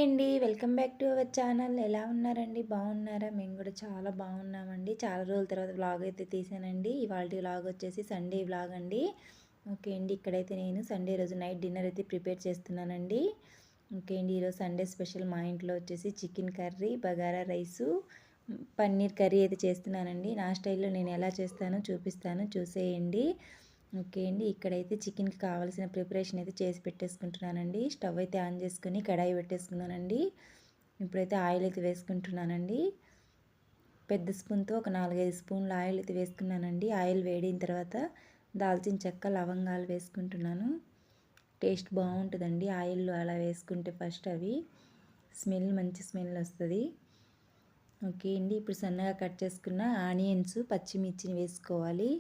అండి. Welcome back to our channel. ఎలా ఉన్నారండి? బాగున్నారా? మేము కూడా చాలా బాగున్నామండి. చాలా రోజుల తర్వాత వ్లాగ్ అయితే తీసానండి. ఇవాల్టి వ్లాగ్ వచ్చేసి సండే వ్లాగ్ అండి. ఓకే అండి. ఇక్కడైతే నేను సండే రోజు నైట్ డిన్నర్ అయితే ప్రిపేర్ చేస్తున్నానండి. ఓకే అండి. ఈరోజు సండే స్పెషల్ మా ఇంట్లో వచ్చేసి chicken curry, bagara rice, paneer curry అయితే చేస్తున్నానండి. నా స్టైల్లో నేను ఎలా చేస్తానో చూపిస్తాను, చూసేయండి. ఓకే అండి. ఇక్కడైతే చికెన్కి కావాల్సిన ప్రిపరేషన్ అయితే చేసి పెట్టేసుకుంటున్నానండి. స్టవ్ అయితే ఆన్ చేసుకుని కడాయి పెట్టేసుకున్నానండి. ఇప్పుడైతే ఆయిల్ అయితే వేసుకుంటున్నానండి. పెద్ద స్పూన్తో ఒక 4-5 స్పూన్ల ఆయిల్ అయితే వేసుకున్నానండి. ఆయిల్ వేడిన తర్వాత దాల్చిన చెక్క, లవంగాలు వేసుకుంటున్నాను. టేస్ట్ బాగుంటుందండి ఆయిల్లో అలా వేసుకుంటే. ఫస్ట్ అవి మంచి స్మెల్ వస్తుంది. ఓకే అండి. ఇప్పుడు సన్నగా కట్ చేసుకున్న ఆనియన్స్, పచ్చిమిర్చిని వేసుకోవాలి.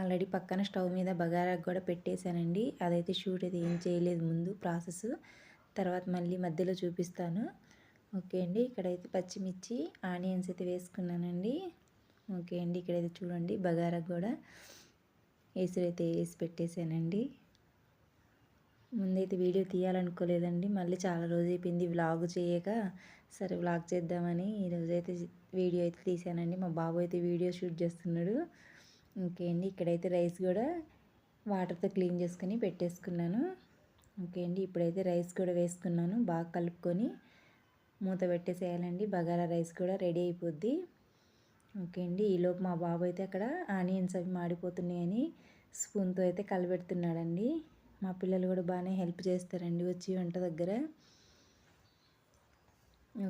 ఆల్రెడీ పక్కన స్టవ్ మీద బగారాకు కూడా పెట్టేశానండి. అదైతే షూట్ అయితే ఏం చేయలేదు ముందు ప్రాసెస్, తర్వాత మళ్ళీ మధ్యలో చూపిస్తాను. ఓకే అండి. ఇక్కడైతే పచ్చిమిర్చి, ఆనియన్స్ అయితే వేసుకున్నానండి. ఓకే అండి. ఇక్కడైతే చూడండి బగారాకు కూడా ఎసురైతే వేసి పెట్టేశానండి. ముందైతే వీడియో తీయాలనుకోలేదండి, మళ్ళీ చాలా రోజు అయిపోయింది వ్లాగ్ చేయక, సరే వ్లాగ్ చేద్దామని ఈరోజైతే వీడియో అయితే తీసానండి. మా బాబు అయితే వీడియో షూట్ చేస్తున్నాడు. ఓకే అండి. ఇక్కడైతే రైస్ కూడా వాటర్తో క్లీన్ చేసుకొని పెట్టేసుకున్నాను. ఓకే అండి. ఇప్పుడైతే రైస్ కూడా వేసుకున్నాను. బాగా కలుపుకొని మూత పెట్టేసేయాలండి. బగారా రైస్ కూడా రెడీ అయిపోద్ది. ఓకే అండి. ఈలోపు మా బాబు అయితే అక్కడ ఆనియన్స్ అవి మాడిపోతున్నాయని స్పూన్తో అయితే కలబెడుతున్నాడండి. మా పిల్లలు కూడా బాగానే హెల్ప్ చేస్తారండి వచ్చి వంట దగ్గర.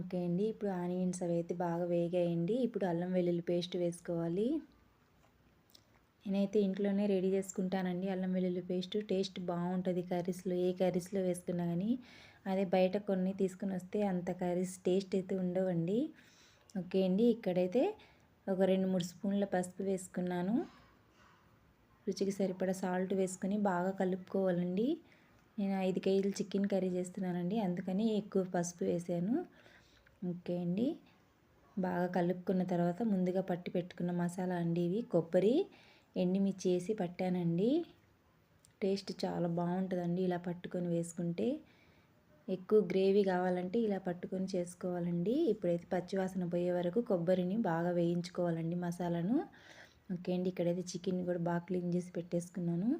ఓకే అండి. ఇప్పుడు ఆనియన్స్ అవి అయితే బాగా వేగాయండి. ఇప్పుడు అల్లం వెల్లుల్లి పేస్ట్ వేసుకోవాలి. నేనైతే ఇంట్లోనే రెడీ చేసుకుంటానండి అల్లం వెల్లుల్లి పేస్ట్. టేస్ట్ బాగుంటుంది కర్రీస్లో, ఏ కర్రీస్లో వేసుకున్నా కానీ. అదే బయట కొన్ని తీసుకుని వస్తే అంత కర్రీస్ టేస్ట్ అయితే ఉండవండి. ఓకే అండి. ఇక్కడైతే ఒక 2-3 స్పూన్ల పసుపు వేసుకున్నాను. రుచికి సరిపడా సాల్ట్ వేసుకొని బాగా కలుపుకోవాలండి. నేను 5 కేజీలు చికెన్ కర్రీ చేస్తున్నానండి, అందుకని ఎక్కువ పసుపు వేసాను. ఓకే అండి. బాగా కలుపుకున్న తర్వాత ముందుగా పట్టి పెట్టుకున్న మసాలా అండి ఇవి. కొబ్బరి, ఎండుమిర్చి వేసి పట్టానండి. టేస్ట్ చాలా బాగుంటుందండి ఇలా పట్టుకొని వేసుకుంటే. ఎక్కువ గ్రేవీ కావాలంటే ఇలా పట్టుకొని చేసుకోవాలండి. ఇప్పుడైతే పచ్చివాసన పోయే వరకు కొబ్బరిని బాగా వేయించుకోవాలండి మసాలాను. ఓకే అండి. ఇక్కడైతే చికెన్ కూడా బాగా క్లీన్ చేసి పెట్టేసుకున్నాను.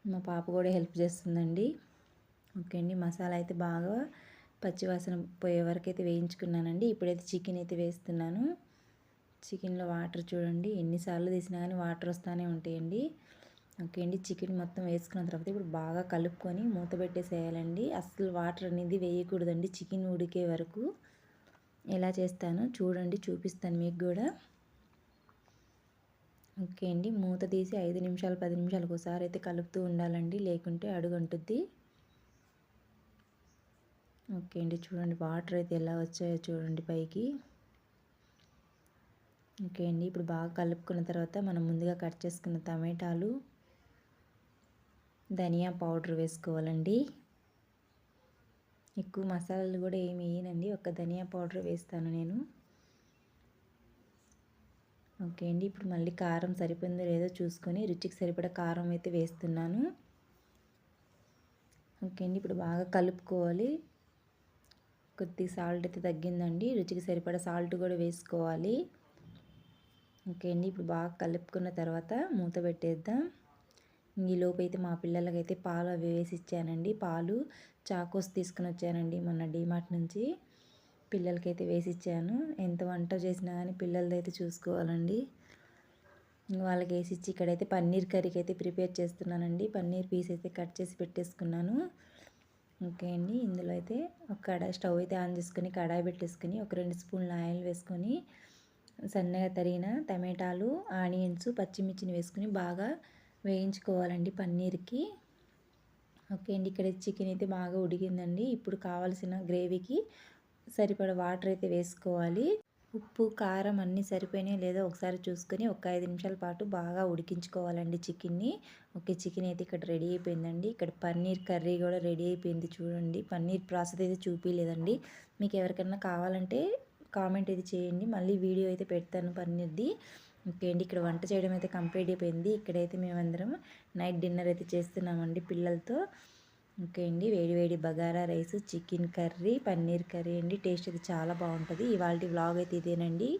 మా పాప కూడా హెల్ప్ చేస్తుందండి. ఓకే అండి. మసాలా అయితే బాగా పచ్చివాసన పోయే వరకు అయితే వేయించుకున్నానండి. ఇప్పుడైతే చికెన్ అయితే వేస్తున్నాను. చికెన్లో వాటర్ చూడండి, ఎన్నిసార్లు తీసినా కానీ వాటర్ వస్తూనే ఉంటాయండి. ఓకే అండి. చికెన్ మొత్తం వేసుకున్న తర్వాత ఇప్పుడు బాగా కలుపుకొని మూత పెట్టేసేయాలండి. అస్సలు వాటర్ అనేది వేయకూడదండి చికెన్ ఉడికే వరకు. ఎలా చేస్తానో చూడండి, చూపిస్తాను మీకు కూడా. ఓకే అండి. మూత తీసి 5 నిమిషాలు 10 నిమిషాలకు ఒకసారి అయితే కలుపుతూ ఉండాలండి, లేకుంటే అడుగంటుద్ది. ఓకే అండి. చూడండి వాటర్ అయితే ఎలా వచ్చాయో చూడండి పైకి. ఓకే అండి. ఇప్పుడు బాగా కలుపుకున్న తర్వాత మనం ముందుగా కట్ చేసుకున్న టమాటాలు, ధనియా పౌడర్ వేసుకోవాలండి. ఎక్కువ మసాలాలు కూడా ఏమి వేయనండి, ఒక ధనియా పౌడర్ వేస్తాను నేను. ఓకే అండి. ఇప్పుడు మళ్ళీ కారం సరిపోయిందో లేదో చూసుకొని రుచికి సరిపడా కారం అయితే వేస్తున్నాను. ఓకే అండి. ఇప్పుడు బాగా కలుపుకోవాలి. కొద్దిగా సాల్ట్ అయితే తగ్గిందండి, రుచికి సరిపడా సాల్ట్ కూడా వేసుకోవాలి. ఓకే అండి. ఇప్పుడు బాగా కలుపుకున్న తర్వాత మూత పెట్టేద్దాం. ఈలోపు అయితే మా పిల్లలకైతే పాలు అవి వేసి ఇచ్చానండి. పాలు చాకోస్ తీసుకుని వచ్చానండి మొన్న డీమార్ట్ నుంచి. పిల్లలకైతే వేసి ఇచ్చాను. ఎంత వంట చేసినా కానీ పిల్లలదైతే చూసుకోవాలండి. వాళ్ళకి వేసి ఇచ్చి ఇక్కడైతే పన్నీర్ కర్రీకి అయితే ప్రిపేర్ చేస్తున్నానండి. పన్నీర్ పీస్ అయితే కట్ చేసి పెట్టేసుకున్నాను. ఓకే అండి. ఇందులో అయితే ఒక స్టవ్ అయితే ఆన్ చేసుకొని కడాయి పెట్టేసుకొని ఒక 2 స్పూన్ల ఆయిల్ వేసుకొని సన్నగా తరిగిన టమాటాలు, ఆనియన్స్, పచ్చిమిర్చిని వేసుకొని బాగా వేయించుకోవాలండి పన్నీర్కి. ఓకే అండి. ఇక్కడ చికెన్ అయితే బాగా ఉడికిందండి. ఇప్పుడు కావాల్సిన గ్రేవీకి సరిపడా వాటర్ అయితే వేసుకోవాలి. ఉప్పు, కారం అన్నీ సరిపోయినాయో లేదో ఒకసారి చూసుకొని ఒక 5 నిమిషాల పాటు బాగా ఉడికించుకోవాలండి చికెన్ని. ఓకే. చికెన్ అయితే ఇక్కడ రెడీ అయిపోయిందండి. ఇక్కడ పన్నీర్ కర్రీ కూడా రెడీ అయిపోయింది చూడండి. పన్నీర్ ప్రాసెస్ అయితే చూపించలేదండి. మీకు ఎవరికైనా కావాలంటే కామెంట్ అయితే చేయండి, మళ్ళీ వీడియో అయితే పెడతాను పన్నీర్ది. ఓకే అండి. ఇక్కడ వంట చేయడం అయితే కంప్లీట్ అయిపోయింది. ఇక్కడైతే మేమందరం నైట్ డిన్నర్ అయితే చేస్తున్నామండి పిల్లలతో. ఓకే అండి. వేడి వేడి bagara rice, chicken curry, paneer curry అండి. టేస్ట్ అయితే చాలా బావుంటది. ఇవాల్టి వ్లాగ్ అయితే ఇదేనండి.